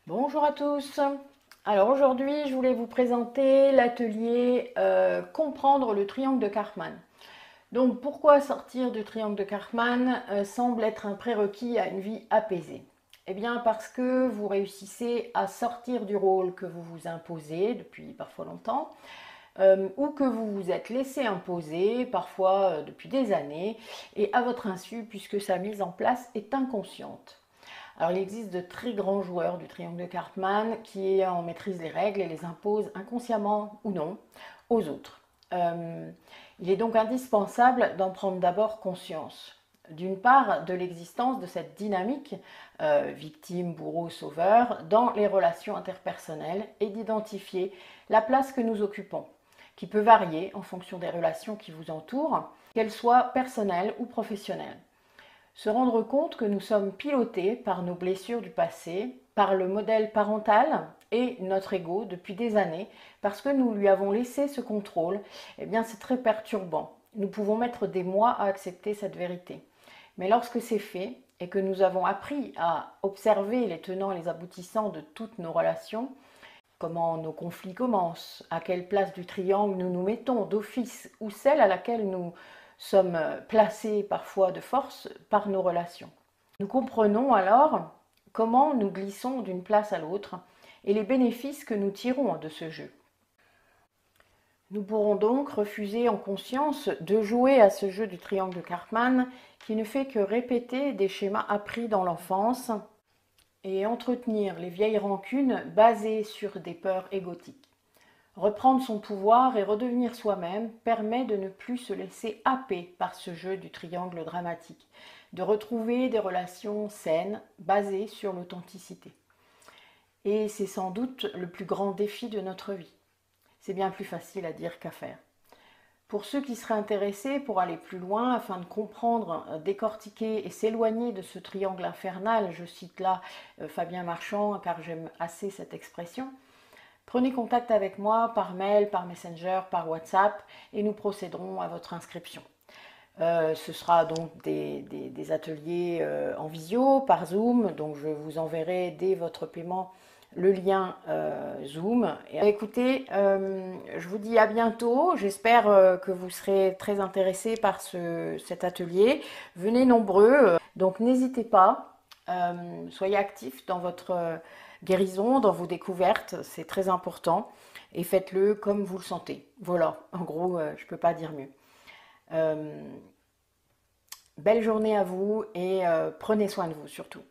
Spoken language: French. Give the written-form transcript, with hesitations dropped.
Bonjour à tous. Alors aujourd'hui, je voulais vous présenter l'atelier Comprendre le triangle de Karpman. Donc pourquoi sortir du triangle de Karpman semble être un prérequis à une vie apaisée? Eh bien parce que vous réussissez à sortir du rôle que vous vous imposez depuis parfois longtemps, ou que vous vous êtes laissé imposer parfois depuis des années et à votre insu puisque sa mise en place est inconsciente. Alors, il existe de très grands joueurs du triangle de Karpman qui en maîtrisent les règles et les imposent inconsciemment ou non aux autres. Il est donc indispensable d'en prendre d'abord conscience. D'une part, de l'existence de cette dynamique victime, bourreau, sauveur dans les relations interpersonnelles et d'identifier la place que nous occupons, qui peut varier en fonction des relations qui vous entourent, qu'elles soient personnelles ou professionnelles. Se rendre compte que nous sommes pilotés par nos blessures du passé, par le modèle parental et notre ego depuis des années, parce que nous lui avons laissé ce contrôle, eh bien c'est très perturbant. Nous pouvons mettre des mois à accepter cette vérité. Mais lorsque c'est fait et que nous avons appris à observer les tenants et les aboutissants de toutes nos relations, comment nos conflits commencent, à quelle place du triangle nous nous mettons d'office ou celle à laquelle nous sommes placés parfois de force par nos relations. Nous comprenons alors comment nous glissons d'une place à l'autre et les bénéfices que nous tirons de ce jeu. Nous pourrons donc refuser en conscience de jouer à ce jeu du triangle de Karpman qui ne fait que répéter des schémas appris dans l'enfance et entretenir les vieilles rancunes basées sur des peurs égotiques. Reprendre son pouvoir et redevenir soi-même permet de ne plus se laisser happer par ce jeu du triangle dramatique, de retrouver des relations saines basées sur l'authenticité. Et c'est sans doute le plus grand défi de notre vie. C'est bien plus facile à dire qu'à faire. Pour ceux qui seraient intéressés pour aller plus loin afin de comprendre, décortiquer et s'éloigner de ce triangle infernal, je cite là Fabien Marchand car j'aime assez cette expression, prenez contact avec moi par mail, par Messenger, par WhatsApp et nous procéderons à votre inscription. Ce sera donc des ateliers en visio, par Zoom, donc je vous enverrai dès votre paiement le lien Zoom. Et écoutez, je vous dis à bientôt. J'espère que vous serez très intéressés par cet atelier. Venez nombreux, donc n'hésitez pas. Soyez actifs dans votre guérison, dans vos découvertes, c'est très important. Et faites-le comme vous le sentez. Voilà, en gros, je ne peux pas dire mieux. Belle journée à vous et prenez soin de vous surtout.